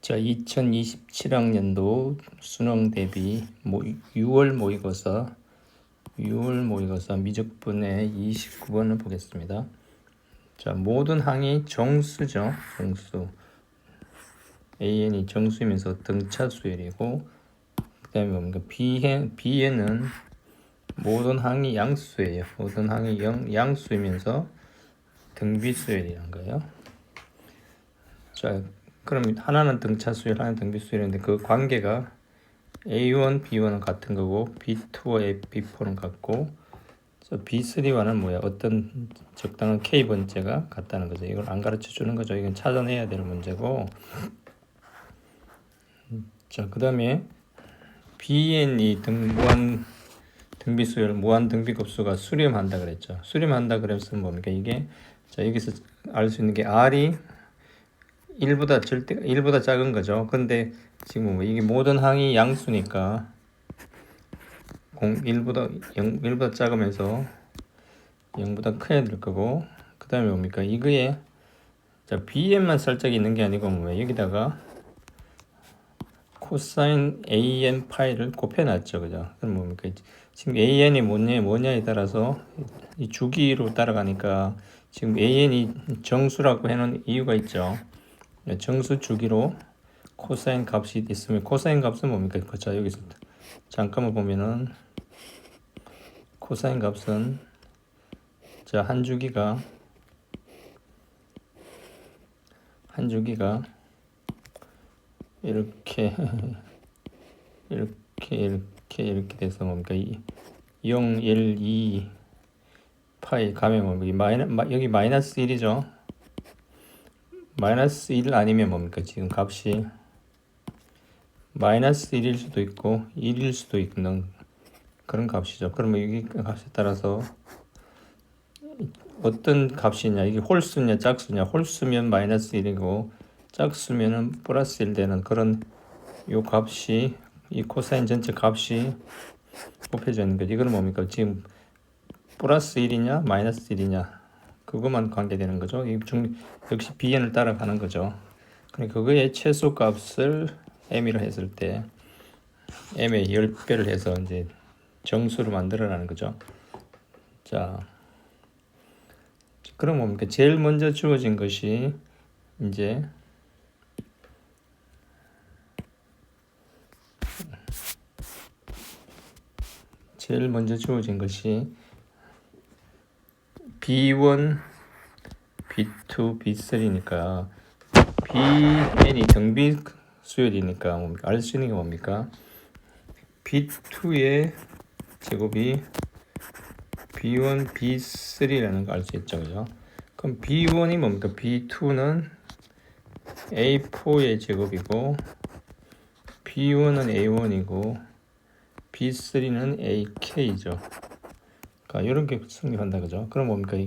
자, 2027학년도 수능 대비 6월 모의고사 미적분의 29번을 보겠습니다. 자, 모든 항이 정수죠. 정수. AN이 정수이면서 등차 수열이고, 그 다음에 뭡니까? B에는 모든 항이 양수예요. 모든 항이 양수이면서 등비 수열이라는 거예요. 자, 그럼 하나는 등차 수열, 하나는 등비 수열인데 그 관계가 A1, B1은 같은 거고 B2와 B4는 같고 B3와는 뭐야? 어떤 적당한 K번째가 같다는 거죠. 이걸 안 가르쳐 주는 거죠. 이건 찾아내야 될 문제고. 자, 그 다음에 BN이 무한 등비수열, 무한 등비급수가 수렴한다 그랬죠. 수렴한다 그랬으면 뭡니까? 이게 자, 여기서 알 수 있는 게 R이 1보다 작은 거죠. 근데 지금 이게 모든 항이 양수니까 1보다 작으면서 0보다 커야 될 거고, 그 다음에 뭡니까? 이거에 자, BN만 살짝 있는 게 아니고 뭐야? 여기다가 코사인 AN 파이를 곱해놨죠. 그죠? 그럼 뭡니까? 지금 AN이 뭐냐에 따라서 이 주기로 따라가니까 지금 AN이 정수라고 해놓은 이유가 있죠. 정수 주기로 코사인 값이 있으면 코사인 값은 뭡니까? 자, 여기서 잠깐만 보면은 코사인 값은 자, 한 주기가 이렇게 이렇게 돼서 뭡니까? 0, 1, 2 파이 가면 뭡니까? 여기 마이너스 1이죠. 마이너스 1 아니면 뭡니까? 지금 값이 마이너스 1일 수도 있고 1일 수도 있는 그런 값이죠. 그러면 여기 값에 따라서 어떤 값이냐, 이게 홀수냐 짝수냐. 홀수면 마이너스 1이고 짝수면은 플러스 1 되는 그런 요 값이 이 코사인 전체 값이 곱해져 있는 거죠. 이거는 뭡니까? 지금 플러스 1이냐 마이너스 1이냐 그것만 관계되는 거죠. 역시 bn을 따라가는 거죠. 그러니까 그거의 최소값을 m이라 했을 때 m의 10배를 해서 이제 정수로 만들어라는 거죠. 자, 그럼 뭡니까? 제일 먼저 주어진 것이 이제 B1, B2, B3니까 BN이 등비 수열이니까 뭡니까? 알 수 있는 게 뭡니까? B2의 제곱이 B1, B3라는 거 알 수 있죠, 그죠? 그럼 B1이 뭡니까? B2는 A4의 제곱이고 B1은 A1이고 B3는 AK죠. 그러니까 이런 게 성립한다, 그죠? 그럼 뭡니까?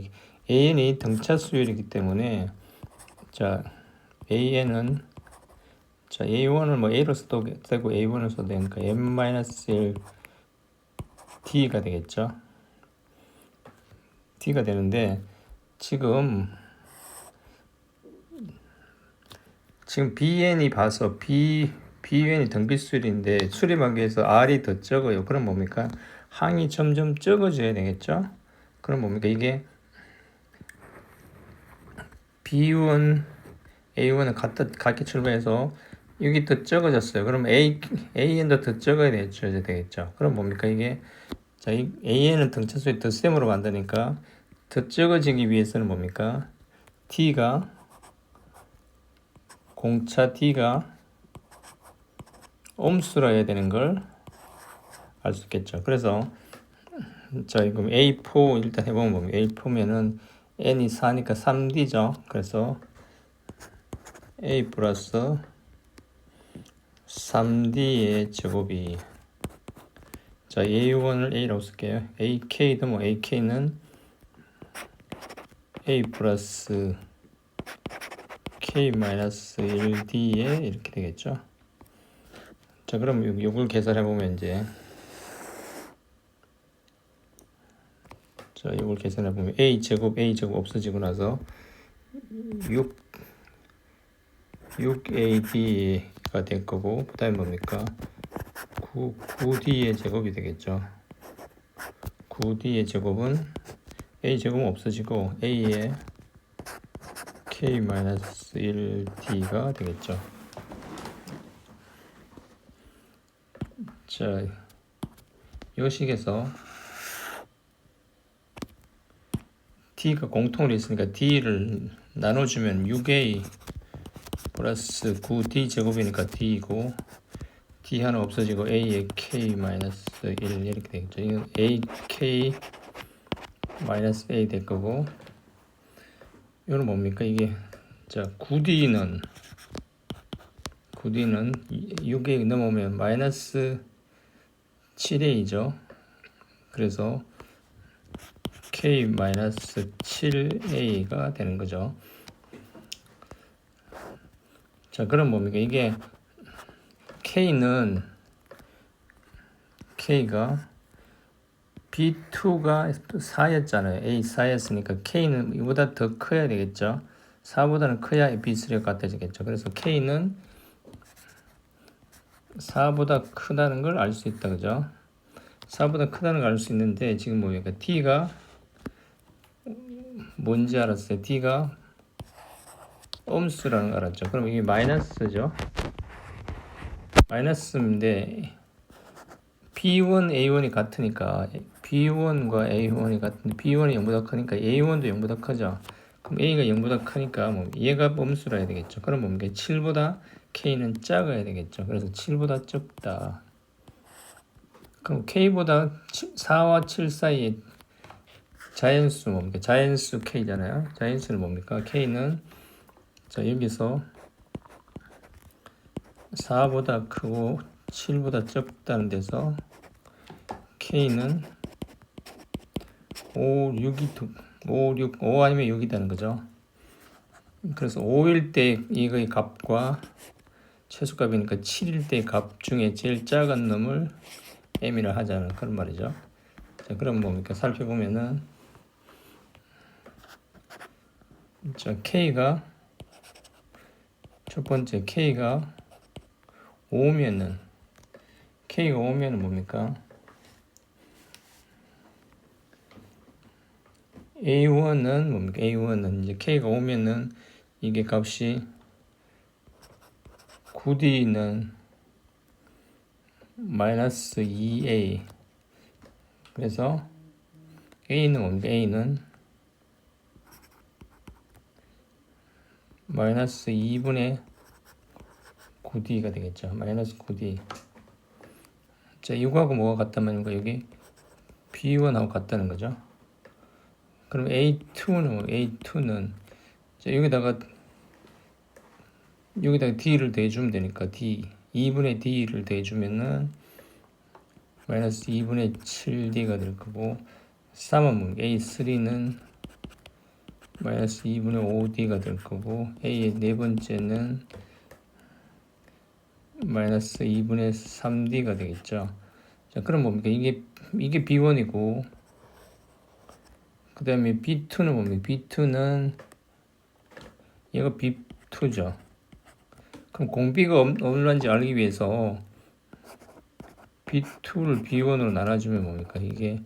AN이 등차 수열이기 때문에 자, AN은 자, A1을 뭐 A로 써도 되고 A1을 써도 되니까 M-1 D가 되겠죠. D가 되는데 지금 BN이 봐서 BN이 등비수열인데 수렴하기 위해서 R이 더 적어요. 그럼 뭡니까? 항이 점점 적어져야 되겠죠. 그럼 뭡니까? 이게 B1, A1은 같게 출발해서 여기 더 적어졌어요. 그럼 AN도 더 적어야 되겠죠. 그럼 뭡니까? 이게 자, 이 AN은 등차수의 덧셈으로 만드니까 더 적어지기 위해서는 뭡니까? 공차 D가 옴수라 해야 되는 걸 알 수 있겠죠. 그래서 자, 이거 A4 일단 해보면 뭡니까? A4면은 N이 4니까 3D죠. 그래서 A 플러스 3D의 제곱이 자, A1을 A라고 쓸게요. AK도 뭐 AK는 A 플러스 K 마이너스 1D에 이렇게 되겠죠. 자, 그럼 이걸 계산해보면 이제 자, 이걸 계산해보면 A 제곱 없어지고 나서 6 6AD가 될 거고, 그 다음에 뭡니까? 9D의 제곱이 되겠죠. 9D의 제곱은 A 제곱은 없어지고 A의 K-1D가 되겠죠. 자, 이 식에서 D가 공통으로 있으니까 D를 나눠주면 6A 플러스 9D 제곱이니까 D이고, D 하나 없어지고 A의 K-1 이렇게 되겠죠. 이건 AK -A 될 거고, 이건 뭡니까? 이게, 자, 9D는 6에 넘으면 마이너스 7A죠. 그래서 K-7A가 되는 거죠. 자, 그럼 뭡니까? 이게 K가 B2가 4였잖아요. A 4였으니까 K는 이보다 더 커야 되겠죠. 4보다는 커야 B3가 같아지겠죠. 그래서 K는 4보다 크다는 걸 알 수 있다. 그죠? 4보다 크다는 걸 알 수 있는데, 지금 뭡니까? T가 뭔지 알았어요. T가 옴수라는 걸 알았죠. 그럼 이게 마이너스죠. 마이너스인데 B1, A1이 같으니까 B1과 A1이 같은데 B1이 0보다 크니까 A1도 0보다 크죠. 그럼 A가 0보다 크니까 뭐 얘가 옴수라 해야 되겠죠. 그럼 뭡니까? 7보다 K는 작아야 되겠죠. 그래서 7보다 적다. 그럼 K보다 4와 7 사이에 자연수 뭡니까? 자연수 K잖아요. 자연수는 뭡니까? K는, 자, 여기서 4보다 크고 7보다 적다는 데서 K는 5, 5 아니면 6이라는 거죠. 그래서 5일 때 이거의 값과 최소값이니까 7일 때 값 중에 제일 작은 놈을 M이라 하자는 그런 말이죠. 자, 그럼 뭡니까? 살펴보면은, 자, K가, 첫 번째 K가 5면은 뭡니까? A1은 뭡니까? A1은 이제 K가 5면은 이게 값이 9D는 마이너스 2A. 그래서 A는 뭡니까? A는 마이너스 2분의 9D가 되겠죠. 마이너스 9D. 자, 이거하고 뭐가 같다면 여기 B1하고 같다는 거죠. 그럼 A2는 자, 여기다가 D를 대주면 되니까 D 2분의 D를 대주면은 마이너스 2분의 7D가 될 거고, 3은 A3는 마이너스 2분의 5D가 될 거고, A의 네 번째는 마이너스 2분의 3D가 되겠죠. 자, 그럼 뭡니까? 이게 B1이고, 그 다음에 B2는 뭡니까? B2는 얘가 B2죠. 그럼 공비가 얼마인지 알기 위해서 B2를 B1으로 나눠주면 뭡니까? 이게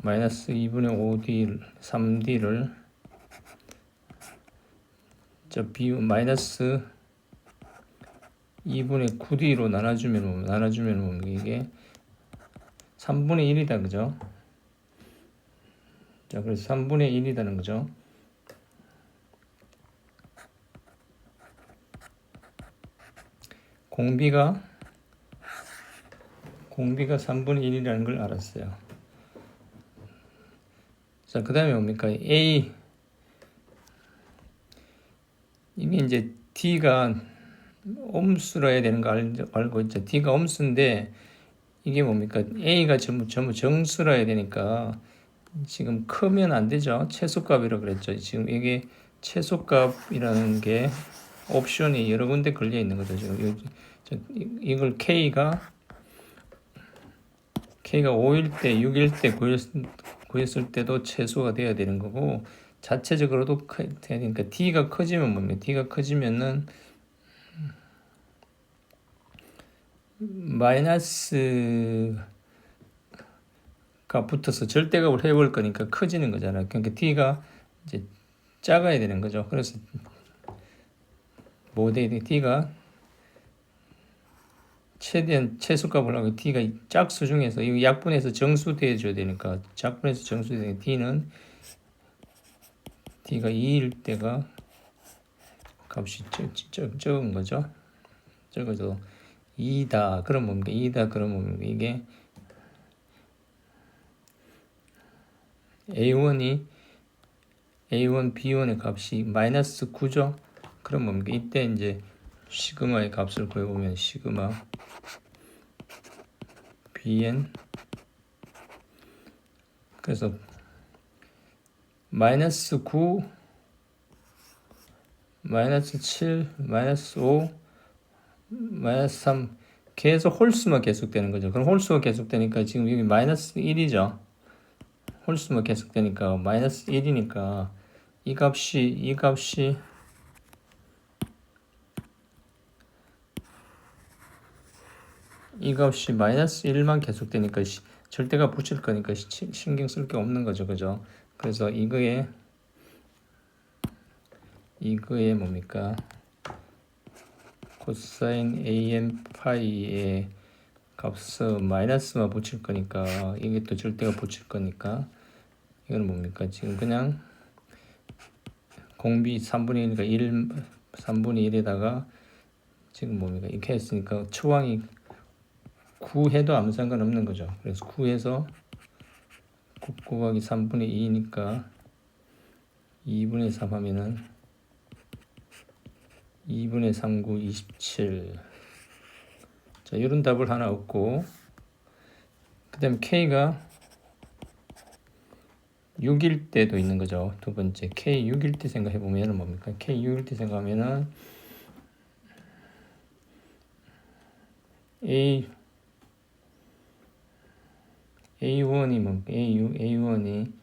마이너스 2분의 5D, 3D를 마이너스 2분의 9D로 나눠주면 뭡니까? 이게 3분의 1이다. 그죠? 자, 그래서 3분의 1이라는 거죠. 공비가 3분의 1이라는 걸 알았어요. 자, 그 다음에 뭡니까? 이게 이제 D가 옴수라 해야 되는 거 알고 있죠? D가 옴수인데, 이게 뭡니까? A가 전부 정수라 해야 되니까, 지금 크면 안 되죠? 최소값이라고 그랬죠? 지금 이게 최소값이라는 게 옵션이 여러 군데 걸려 있는 거죠. 지금 이걸 K가 5일 때, 6일 때 구했을 때도 최소가 돼야 되는 거고, 자체적으로도 돼야 되니까 D가 커지면 뭡니까? D가 커지면은 마이너스가 붙어서 절대값을 해볼 거니까 커지는 거잖아요. 그러니까 t가 이제 작아야 되는 거죠. 그래서 뭐 돼야 돼? t가 최대한 최소값을 하고 t가 짝수 중에서 이 약분해서 정수 돼줘야 되니까 약분해서 정수 되니까 t가 2일 때가 값이 적은 거죠. 적어서 2다. 그럼 뭡니까? 2다. 그럼 뭡니까? 이게 A1, B1의 값이 마이너스 9죠. 그럼 뭡니까? 이때 이제 시그마의 값을 구해보면 시그마 BN 그래서 마이너스 9, 마이너스 7, 마이너스 5, 마이너스 3 계속 홀수만 계속되는 거죠. 그럼 홀수가 계속되니까 지금 여기 마이너스 1이죠. 홀수만 계속되니까 마이너스 1이니까 이 값이 마이너스 1만 계속되니까 절대가 붙일 거니까 신경 쓸 게 없는 거죠. 그죠? 그래서 이거에 뭡니까? 코사인 AM 파이의 값을 마이너스만 붙일 거니까 이게 또 절대가 붙일 거니까 이거는 뭡니까? 지금 그냥 공비 3분의 1이니까 3분의 1에다가 지금 뭡니까? 이렇게 했으니까 초항이 9해도 아무 상관없는 거죠. 그래서 9에서 9 곱하기 3분의 2니까 2분의 3 하면은 2분의 3, 9, 27. 자, 이런 답을 하나 얻고, 그 다음에 K가 6일 때도 있는 거죠. 두 번째, K 6일 때 생각해보면 뭡니까? K 6일 때 생각하면은 A1이 뭡니까? A1이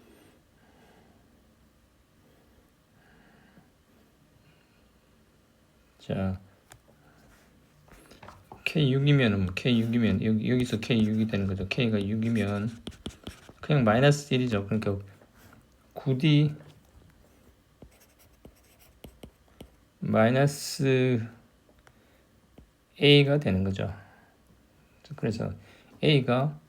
자, K6이면 여기서 K6이 되는 거죠. K가 6이면 그냥 마이너스 1이죠. 그러니까 9D 마이너스 A가 되는 거죠. 그래서 A가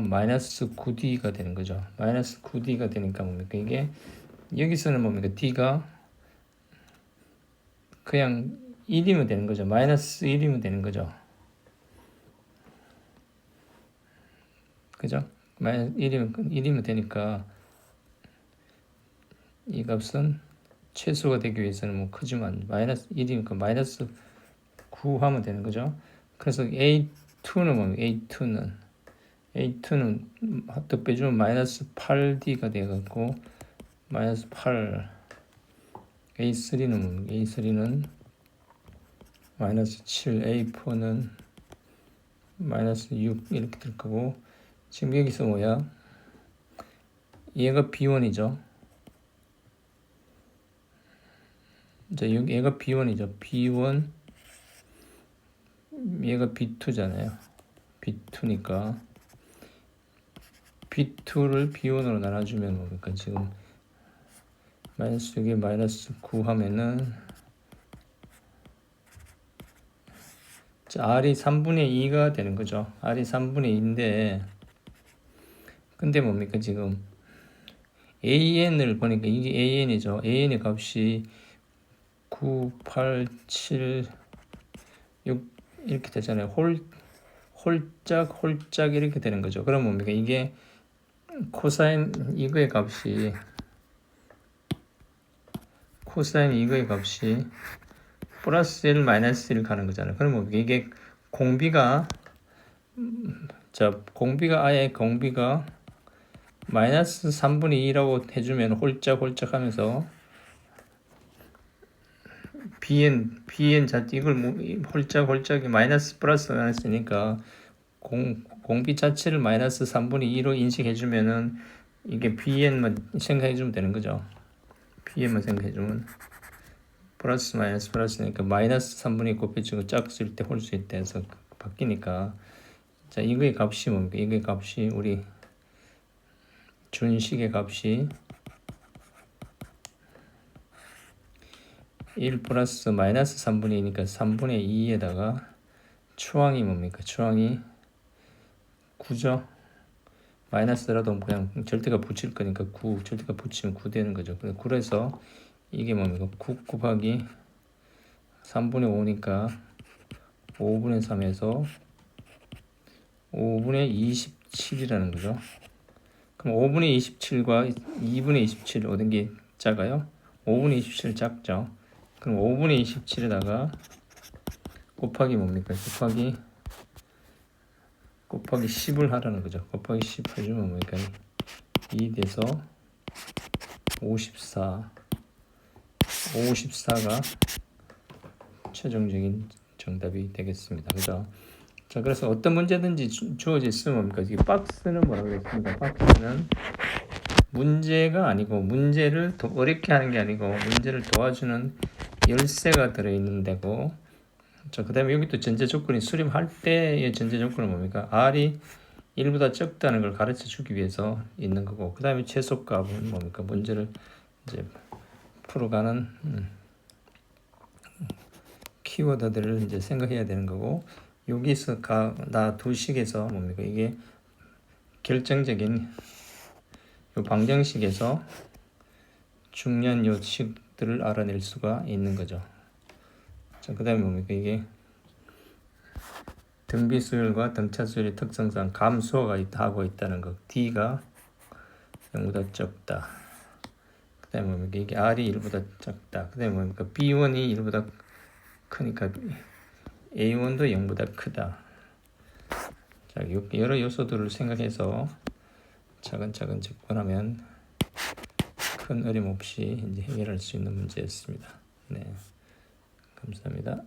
마이너스 9D가 되는 거죠. 마이너스 9D가 되니까 뭡니까? 이게 여기서는 뭡니까? D가 그냥 1이면 되는 거죠. 마이너스 1이면 되는 거죠. 그죠? 마이너스 1이면 되니까 이 값은 최소가 되기 위해서는 뭐 크지만 마이너스 1이니까 마이너스 9 하면 되는 거죠. 그래서 A2는 뭡니까? A2는 또 빼주면 마이너스 8D가 되어갖고 마이너스 8 A3는 마이너스 7 A4는 마이너스 6 이렇게 될 거고 지금 여기서 뭐야? 얘가 B1이죠. 자, 얘가 B1이죠. B1 얘가 B2잖아요. B2니까 B2를 B1으로 나눠주면 뭡니까? 지금 마이너스 6에 마이너스 9 하면은 자, R이 3분의 2가 되는 거죠. R이 3분의 2인데 근데 뭡니까? 지금 AN을 보니까 이게 AN이죠. AN의 값이 9, 8, 7, 6 이렇게 되잖아요. 홀짝 이렇게 되는 거죠. 그럼 뭡니까? 이게 코사인 이거의 값이 플러스 1 마이너스 1 가는 거잖아요. 그럼 뭡니까? 이게 공비가 아예 공비가 마이너스 3분의 2라고 해주면 홀짝 하면서 BN 자체 이걸 홀짝이 마이너스 플러스 마이너스니까 공비 자체를 마이너스 3분의 2로 인식해주면은 이게 BN만 생각해주면 되는 거죠. BN만 생각해주면 플러스 마이너스 플러스니까 마이너스 3분의 곱해지고 짝수일 때 홀수일 때 해서 바뀌니까 자 이거의 값이 뭡니까? 이거의 값이 우리 준식의 값이 1 플러스 마이너스 3분의 2니까 3분의 2에다가 추항이 뭡니까? 추항이 9죠. 마이너스라도 그냥 절대가 붙일 거니까 9, 절대가 붙이면 9 되는 거죠. 그래서 이게 뭡니까? 9 곱하기 3분의 5니까 5분의 3에서 5분의 27이라는 거죠. 그럼 5분의 27과 2분의 27 어떤 게 작아요? 5분의 27 작죠. 그럼 5분의 27에다가 곱하기 뭡니까? 곱하기 10을 하라는 거죠. 곱하기 10 해주면 뭡니까? 2 돼서 54. 54가 최종적인 정답이 되겠습니다. 그죠? 자, 그래서 어떤 문제든지 주어져 있으면 뭡니까? 이게 박스는 뭐라고 했습니까? 박스는 문제가 아니고 문제를 더 어렵게 하는 게 아니고 문제를 도와주는 열쇠가 들어있는 데고 자, 그 다음에 여기 또 전제 조건이 수렴할 때의 전제 조건은 뭡니까? R이 1보다 적다는 걸 가르쳐 주기 위해서 있는 거고 그 다음에 최소값은 뭡니까? 문제를 이제 풀어가는 키워드들을 이제 생각해야 되는 거고 여기서 나 두 식에서 뭡니까? 이게 결정적인 요 방정식에서 중요한 요식들을 알아낼 수가 있는 거죠. 자, 그 다음에 뭡니까? 이게 등비수열과 등차수열의 특성상 감소가 하고 있다는 거. D가 0보다 적다. 그 다음에 뭡니까? 이게 R이 1보다 작다. 그 다음에 뭡니까? B1이 1보다 크니까 A1도 0보다 크다. 자, 여러 요소들을 생각해서 차근차근 접근하면 큰 어림 없이 이제 해결할 수 있는 문제였습니다. 네, 감사합니다.